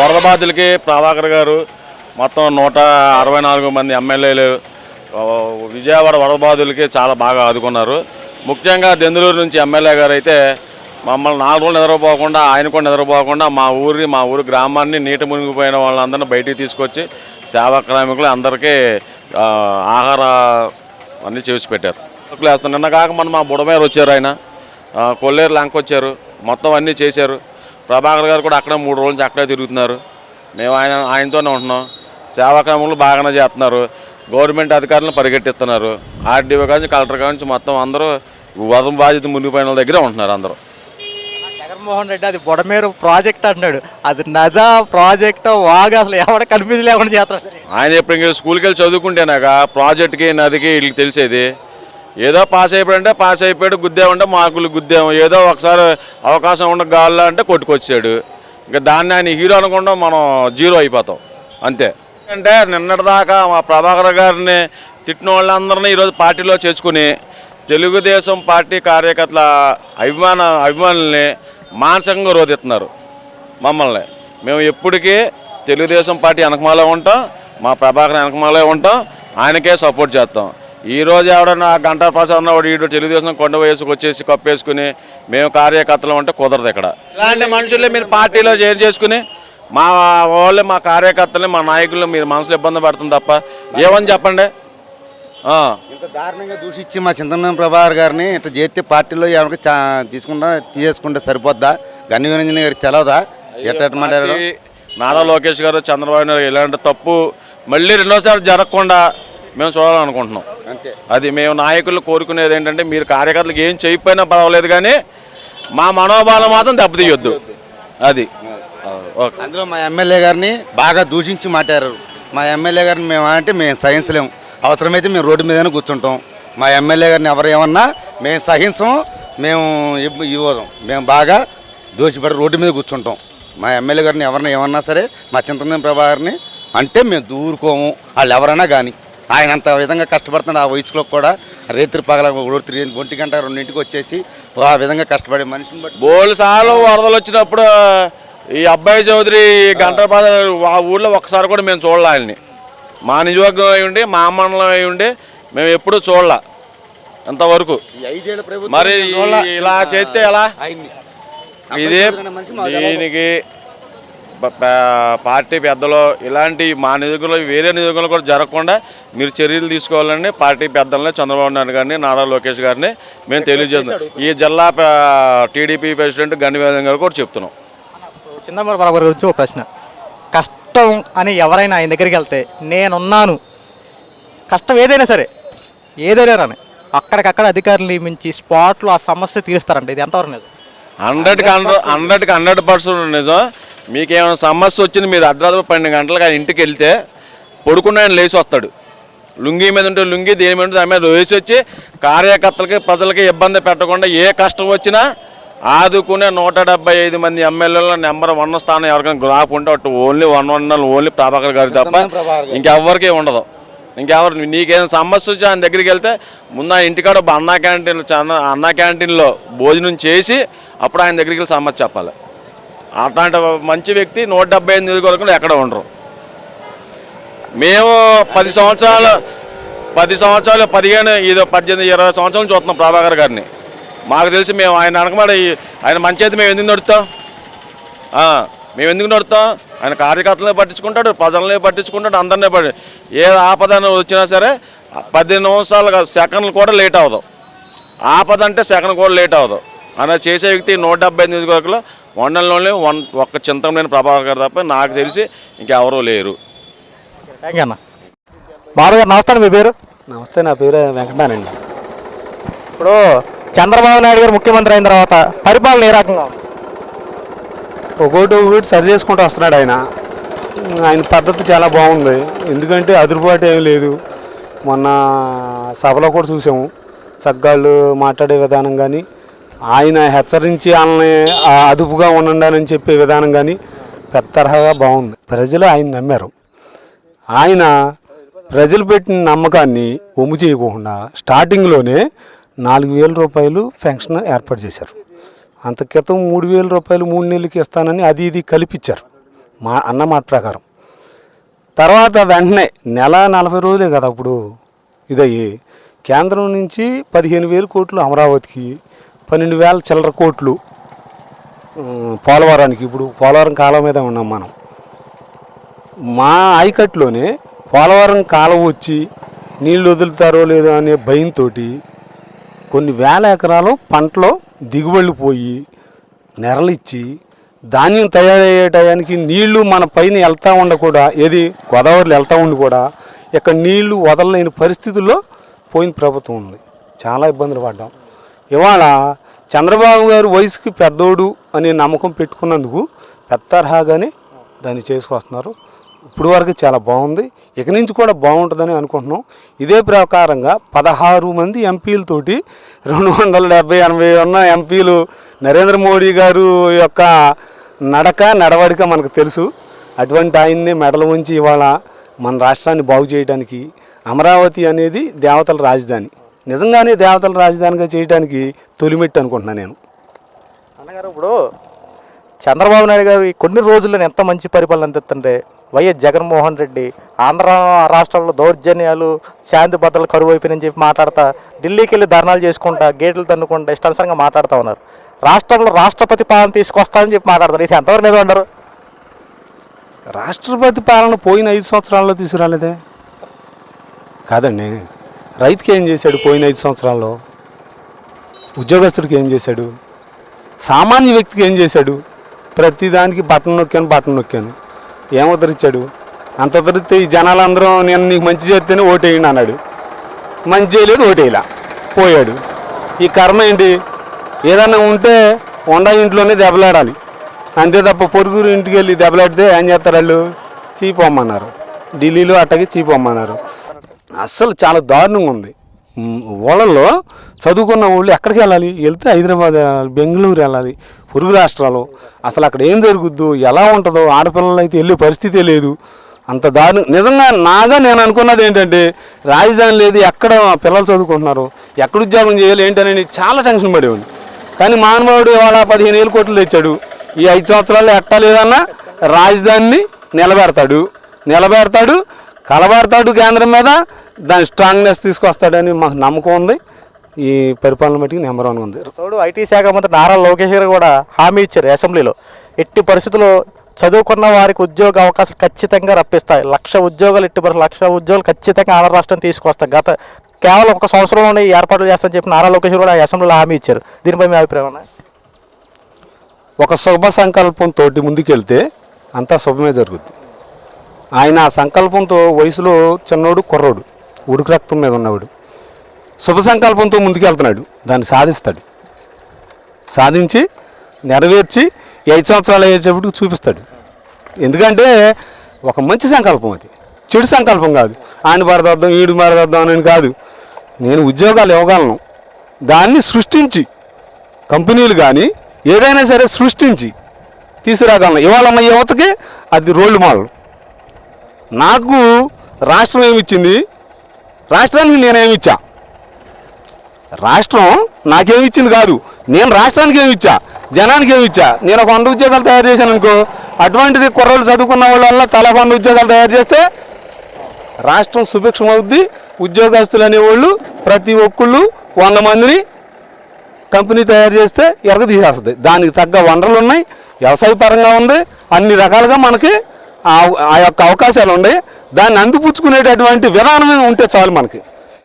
వరద బాధితులకి ప్రభాకర్ గారు మొత్తం 164 మంది ఎమ్మెల్యేలు విజయవాడ వరద బాధితులకి చాలా బాగా ఆదుకున్నారు. ముఖ్యంగా దెందులూరు నుంచి ఎమ్మెల్యే గారు అయితే మమ్మల్ని 4 రోజులు నిద్రపోకుండా, ఆయన కూడా నిద్రపోకుండా మా ఊరు గ్రామాన్ని నీట మునిగిపోయిన వాళ్ళందరినీ బయటికి తీసుకొచ్చి సేవా కార్మికులు అందరికీ ఆహార అన్నీ చేసి పెట్టారు. నిన్న కాక మా బుడమేరు వచ్చారు, ఆయన కొల్లేరు లంక వచ్చారు, మొత్తం అన్నీ చేశారు. ప్రభాకర్ గారు కూడా అక్కడే 3 రోజుల నుంచి అక్కడే తిరుగుతున్నారు. మేము ఆయనతోనే ఉంటున్నాం. సేవా కార్మికులు బాగానే చేస్తున్నారు. గవర్నమెంట్ అధికారులను పరిగెట్టిస్తున్నారు. ఆర్డీఓ కానీ కలెక్టర్ కానీ మొత్తం అందరూ వరద బాధిత మునిగిపోయిన వాళ్ళ దగ్గరే ఉంటున్నారు అందరూ. జగన్మోహన్ రెడ్డి అది బుడమేరు ప్రాజెక్ట్ అంటున్నాడు, అది నదా ప్రాజెక్ట్ వాగా అసలు ఎవడ కనిపించి లేకుండా చేస్తాడు. ఆయన ఎప్పుడు ఇంకా స్కూల్కి వెళ్ళి చదువుకుంటేనాక ప్రాజెక్టుకి నదికి వీళ్ళకి తెలిసేది. ఏదో పాస్ అయిపోయాడంటే పాస్ అయిపోయాడు, గుద్దేమంటే మార్కులు గుద్దాము, ఏదో ఒకసారి అవకాశం ఉండ గాల్లో అంటే కొట్టుకొచ్చాడు. ఇంకా దాన్ని ఆయన హీరో అనుకుండా మనం జీరో అయిపోతాం అంతే. అంటే నిన్నటిదాకా మా ప్రభాకర్ గారిని తిట్టిన వాళ్ళందరినీ ఈరోజు పార్టీలో చేర్చుకుని తెలుగుదేశం పార్టీ కార్యకర్తల అభిమానుల్ని మానసికంగా రోధిస్తున్నారు మమ్మల్ని. మేము ఎప్పటికీ తెలుగుదేశం పార్టీ వెనకమాలే ఉంటాం, మా ప్రభాకర్ వెనకమాలే ఉంటాం, ఆయనకే సపోర్ట్ చేస్తాం. ఈరోజు ఎవడన్నా గంటా ప్రసాద్ ఉన్నవాడు ఈడు తెలుగుదేశం కొండ వయసుకు వచ్చేసి కప్పేసుకుని మేము కార్యకర్తలు ఉంటే కుదరదు. ఇక్కడ ఇలాంటి మనుషుల్ని మీరు పార్టీలో చేర్ చేసుకుని మా వాళ్ళు మా కార్యకర్తల్ని మా నాయకులు మీరు మనసులో ఇబ్బంది పడుతుంది తప్ప ఏమని చెప్పండి. ఇంత దారుణంగా దూషించి మా చింతమనేని ప్రభాకర్ గారిని ఇట్లా చేస్తే పార్టీలో ఎవరికి తీసేసుకుంటే సరిపోద్దా? గన్ని విరంజన్ గారికి తెలవదా? ఎట్టమంటారు? నారా లోకేష్ గారు, చంద్రబాబు నాయుడు ఇలాంటి తప్పు మళ్ళీ రెండోసారి జరగకుండా మేము చూడాలనుకుంటున్నాం. అంతే. అది మేము నాయకులు కోరుకునేది ఏంటంటే మీరు కార్యకర్తలకు ఏం చేయకపోయినా పర్వాలేదు కానీ మా మనోబలం మాత్రం దెబ్బతీయొద్దు. అది అందులో మా ఎమ్మెల్యే గారిని బాగా దూషించి మాట్లాడారు. మా ఎమ్మెల్యే గారిని మేము సహించలేము. అవసరమైతే మేము రోడ్డు మీదనే కూర్చుంటాం. మా ఎమ్మెల్యే గారిని ఎవరు ఏమన్నా మేము సహించం, మేము ఇవ్వడం. మేము బాగా దోషిపడి రోడ్డు మీద కూర్చుంటాం. మా ఎమ్మెల్యే గారిని ఎవరిని ఏమన్నా సరే మా చింతమనేని ప్రభాకర్ని అంటే మేము దూరుకోము. వాళ్ళు ఎవరైనా కానీ ఆయన అంత విధంగా కష్టపడుతున్నాడు. ఆ వయసులో కూడా రేత్రి పగల 1 గంట 2ంటికి వచ్చేసి ఆ విధంగా కష్టపడే మనిషిని బట్టి బోల్ సార్లు వరదలు వచ్చినప్పుడు ఈ అబ్బాయి చౌదరి గంట ఆ ఊళ్ళో ఒక్కసారి కూడా మేము చూడాలి. ఆయన్ని మా నియోజకవర్గం అయి ఉండి మా మండలం అయి ఉండి మేము ఎప్పుడూ చూడాల ఇంతవరకు. మరి ఇలా చేస్తే ఎలా? ఇదే దీనికి పార్టీ పెద్దలు ఇలాంటి మా నియోజకవర్గంలో వేరే నియోజకవర్గంలో కూడా జరగకుండా మీరు చర్యలు తీసుకోవాలని పార్టీ పెద్దలని చంద్రబాబు నాయుడు గారిని, నారా లోకేష్ గారిని మేము తెలియజేస్తున్నాం. ఈ జిల్లా టీడీపీ ప్రెసిడెంట్ గన్ని విరంజన్ గారు కూడా చెప్తున్నాం. చింతమనేని ప్రభాకర్ గురించి ఒక ప్రశ్న. కష్టం అని ఎవరైనా ఆయన దగ్గరికి వెళ్తే నేనున్నాను, కష్టం ఏదైనా సరే ఏదైనా రాని అక్కడికక్కడ అధికారులు నియమించి స్పాట్లో ఆ సమస్య తీరుస్తారంట. ఇది ఎంతవరకు నిజం? 100% నిజం. మీకేమైనా సమస్య వచ్చింది మీరు అర్ధరాత్రి 12 గంటలకు ఆయన ఇంటికి వెళ్తే పడుకున్న ఆయన లేచి వస్తాడు. లుంగీ మీద ఉంటే లుంగీ, దేని మీద ఉంటే దాని మీద లేచి వచ్చి కార్యకర్తలకి ప్రజలకి ఇబ్బంది పెట్టకుండా ఏ కష్టం వచ్చినా ఆదుకునే 175 మంది ఎమ్మెల్యేల నెంబర్ 1 స్థానం ఎవరికైనా గ్రాఫ్ ఉంటే అటు ఓన్లీ 1 ఓన్లీ ప్రభాకర్ గారు తప్ప ఇంకెవరికి ఉండదు. ఇంకెవరు నీకేదైనా సమస్య వచ్చి ఆయన దగ్గరికి వెళ్తే ముందు ఆయన ఇంటికాడ అన్నా క్యాంటీన్లో భోజనం చేసి అప్పుడు ఆయన దగ్గరికి వెళ్ళి సమస్య చెప్పాలి. అట్లాంటి మంచి వ్యక్తి 175 నియోజకవర్గంలో ఎక్కడ ఉండరు. మేము 10 సంవత్సరాలు 15 ఏదో 18 20 సంవత్సరాలు చూస్తున్నాం ప్రభాకర్ గారిని. మాకు తెలిసి మేము ఆయన అనకమాట ఆయన మంచి అయితే మేము ఎందుకు నడుస్తాం? మేము ఎందుకు నడుస్తాం? ఆయన కార్యకర్తలనే పట్టించుకుంటాడు, ప్రజలనే పట్టించుకుంటాడు, అందరినీ ఏ ఆపద వచ్చినా సరే 10 నిమిషాలు సెకండ్లు కూడా లేట్ అవ్వదు. ఆపద అంటే సెకండ్ కూడా లేట్ అవ్వదు. ఆయన చేసే వ్యక్తి 175 నియోజకవర్గంలో మండలంలోనే ఒక్క చింతమనేని ప్రభాకర్ గారు తప్ప నాకు తెలిసి ఇంకెవరూ లేరు. థ్యాంక్ యూ అన్న. బాబు గారు నమస్తే. మీ పేరు? నమస్తే, నా పేరు వెంకటనారాయణ. ఇప్పుడు చంద్రబాబు నాయుడు గారు ముఖ్యమంత్రి అయిన తర్వాత పరిపాలన ఏ రకంగా ఉంది? ఒకటి సరి చేసుకుంటూ వస్తున్నాడు ఆయన పద్ధతి చాలా బాగుంది. ఎందుకంటే అదురుబాటు ఏమీ లేదు. మొన్న సభలో కూడా చూసాము, సగ్గాళ్ళు మాట్లాడే విధానం కానీ, ఆయన హెచ్చరించి వాళ్ళని అదుపుగా ఉండాలని చెప్పే విధానం కానీ పెద్ద తరహాగా బాగుంది. ప్రజలు ఆయన నమ్మారు. ఆయన ప్రజలు పెట్టిన నమ్మకాన్ని ఒమ్ము చేయకుండా స్టార్టింగ్లోనే 4,000 రూపాయలు పెన్షన్ ఏర్పాటు చేశారు. అంత క్రితం 3,000 రూపాయలు 3 నెలలకి ఇస్తానని అది ఇది కల్పించారు. అన్న మాట ప్రకారం. తర్వాత వెంటనే నెల 40 రోజులే కదా అప్పుడు ఇదయ్యి కేంద్రం నుంచి 15,000 కోట్లు అమరావతికి, 12,000 చిల్లర కోట్లు పోలవరానికి. ఇప్పుడు పోలవరం కాలం మీద ఉన్నాం మనం. మా ఆయకట్టులోనే పోలవరం కాలం వచ్చి నీళ్ళు వదులుతారో లేదో అనే భయంతో కొన్ని వేల ఎకరాలు పంటలో దిగుబడులు పోయి నెరలిచ్చి ధాన్యం తయారయ్యే టయానికి నీళ్లు మన పైన వెళ్తూ ఉండ కూడా, ఏది గోదావరిలో వెళ్తూ ఉండి కూడా ఇక్కడ నీళ్లు వదలలేని పరిస్థితుల్లో పోయిన ప్రభుత్వం ఉంది. చాలా ఇబ్బందులు పడ్డాం. ఇవాళ చంద్రబాబు గారు వయసుకి పెద్దోడు అనే నమ్మకం పెట్టుకున్నందుకు పెద్ద తరహాగానే దాన్ని చేసుకొస్తున్నారు. ఇప్పుడు వరకు చాలా బాగుంది. ఇక నుంచి కూడా బాగుంటుందని అనుకుంటున్నాం. ఇదే ప్రకారంగా 16 మంది ఎంపీలతోటి 270-80 ఉన్న ఎంపీలు నరేంద్ర మోడీ గారు యొక్క నడవడిక మనకు తెలుసు. అటువంటి ఆయన్ని మెడలు ఉంచి ఇవాళ మన రాష్ట్రాన్ని బాగు చేయడానికి అమరావతి అనేది దేవతల రాజధాని, నిజంగానే దేవతల రాజధానిగా చేయడానికి తొలిమెట్టు అనుకుంటున్నాను నేను. అన్నగారు, ఇప్పుడు చంద్రబాబు నాయుడు గారు ఈ కొన్ని రోజుల్లో ఎంత మంచి పరిపాలన అందిస్తుంటే, వైఎస్ జగన్మోహన్ రెడ్డి ఆంధ్ర రాష్ట్రంలో దౌర్జన్యాలు, శాంతి భద్రతలు కరువు అయిపోయినని చెప్పి మాట్లాడతా, ఢిల్లీకి వెళ్ళి ధర్నాలు చేసుకుంటా, గేట్లు తన్నుకుంటా ఇష్టానుసారంగా మాట్లాడుతూ ఉన్నారు. రాష్ట్రంలో రాష్ట్రపతి పాలన తీసుకొస్తానని చెప్పి మాట్లాడతారు. ఇది ఎంతవరకు నిజం అంటారు? రాష్ట్రపతి పాలన పోయిన 5 సంవత్సరాల్లో తీసుకురాలేదే కాదండి. రైతుకి ఏం చేశాడు పోయిన 5 సంవత్సరాల్లో? ఉద్యోగస్తుడికి ఏం చేశాడు? సామాన్య వ్యక్తికి ఏం చేశాడు? ప్రతిదానికి బటన్ నొక్కాను ఏం ఉద్ధరించాడు? అంత ఉద్ధరిస్తే ఈ జనాలందరూ నేను నీకు మంచి చేస్తేనే ఓటేయండి అన్నాడు. మంచి చేయలేదు, ఓటేయలా, పోయాడు. ఈ కర్మ ఏంటి? ఏదన్నా ఉంటే వండ ఇంట్లోనే దెబ్బలాడాలి అంతే తప్ప పొరుగురు ఇంటికి వెళ్ళి దెబ్బలాడితే ఏం చేస్తారు వాళ్ళు? చీపమ్మన్నారు. ఢిల్లీలో అట్టకి చీపమ్మన్నారు. అస్సలు చాలా దారుణంగా ఉంది. ఊళ్ళల్లో చదువుకున్న వాళ్ళు ఎక్కడికి వెళ్ళాలి? వెళ్తే హైదరాబాద్ వెళ్ళాలి, బెంగళూరు వెళ్ళాలి, పొరుగు రాష్ట్రాలు. అసలు అక్కడ ఏం జరుగుద్దో, ఎలా ఉంటుందో ఆడపిల్లలు అయితే వెళ్ళే పరిస్థితే లేదు. అంత దారుణం. నిజంగా నేను అనుకున్నది ఏంటంటే, రాజధాని లేదు, ఎక్కడ పిల్లలు చదువుకుంటున్నారు, ఎక్కడ ఉద్యోగం చేయాలి ఏంటని చాలా టెన్షన్ పడేవాడిని. కానీ మానవుడు ఇవాళ 15,000 కోట్లు తెచ్చాడు. ఈ 5 సంవత్సరాల్లో ఎట్టా లేదన్నా రాజధానిని నిలబెడతాడు, కలబడతాడు కేంద్రం మీద. దాని స్ట్రాంగ్నెస్ తీసుకొస్తాడని మాకు నమ్మకం ఉంది. ఈ పరిపాలన మట్టికి నెంబర్ 1 ఉంది. తోడు ఐటీ శాఖ మంత్రి నారా లోకేష్ గారు కూడా హామీ ఇచ్చారు అసెంబ్లీలో, ఎట్టి పరిస్థితుల్లో చదువుకున్న వారికి ఉద్యోగ అవకాశాలు ఖచ్చితంగా రప్పిస్తాయి, 1,00,000 ఉద్యోగాలు, 1,00,000 ఉద్యోగాలు ఖచ్చితంగా ఆంధ్ర రాష్ట్రం తీసుకొస్తాయి, కేవలం 1 సంవత్సరంలోనే ఈ ఏర్పాట్లు చేస్తామని చెప్పి నారా లోకేష్ కూడా అసెంబ్లీలో హామీ ఇచ్చారు. దీనిపై మీ అభిప్రాయం ఉన్నాయి? ఒక శుభ సంకల్పంతో ముందుకెళ్తే అంతా శుభమే జరుగుద్ది. ఆయన ఆ సంకల్పంతో వయసులో చిన్నోడు, కుర్రోడు, ఉడుకు రక్తం మీద ఉన్నవాడు శుభ సంకల్పంతో ముందుకెళ్తున్నాడు. దాన్ని సాధించి నెరవేర్చి 5 సంవత్సరాలు అయ్యేటప్పుడు చూపిస్తాడు. ఎందుకంటే ఒక మంచి సంకల్పం, అది చెడు సంకల్పం కాదు. ఆయన మరదొద్దాం, ఈడు మరదొద్దాం అని కాదు. నేను ఉద్యోగాలు ఇవ్వగలను, దాన్ని సృష్టించి కంపెనీలు కానీ ఏదైనా సరే సృష్టించి తీసుకురాగలను. ఇవాళ ఉన్న యువతకి అది రోల్ మోడల్. నాకు రాష్ట్రం ఏమిచ్చింది, రాష్ట్రానికి నేనేమిచ్చా? రాష్ట్రం నాకేమిచ్చింది కాదు, నేను రాష్ట్రానికి ఏమిచ్చా, జనానికి ఏమిచ్చా? నేను ఒక 100 ఉద్యోగాలు తయారు చేశాను అనుకో, అటువంటిది కుర్రోళ్ళు చదువుకున్న వాళ్ళ వల్ల తల 100 ఉద్యోగాలు తయారు చేస్తే రాష్ట్రం సుభిక్షం అవుద్ది. ఉద్యోగస్తులు అనేవాళ్ళు ప్రతి ఒక్కళ్ళు 100 మందిని కంపెనీ తయారు చేస్తే తీసేస్తుంది. దానికి తగ్గ వనరులు ఉన్నాయి, వ్యవసాయ పరంగా ఉంది, అన్ని రకాలుగా మనకి ఆ యొక్క అవకాశాలు ఉన్నాయి. దాన్ని అందిపుచ్చుకునేటటువంటి విధానం ఉంటే చాలు మనకి.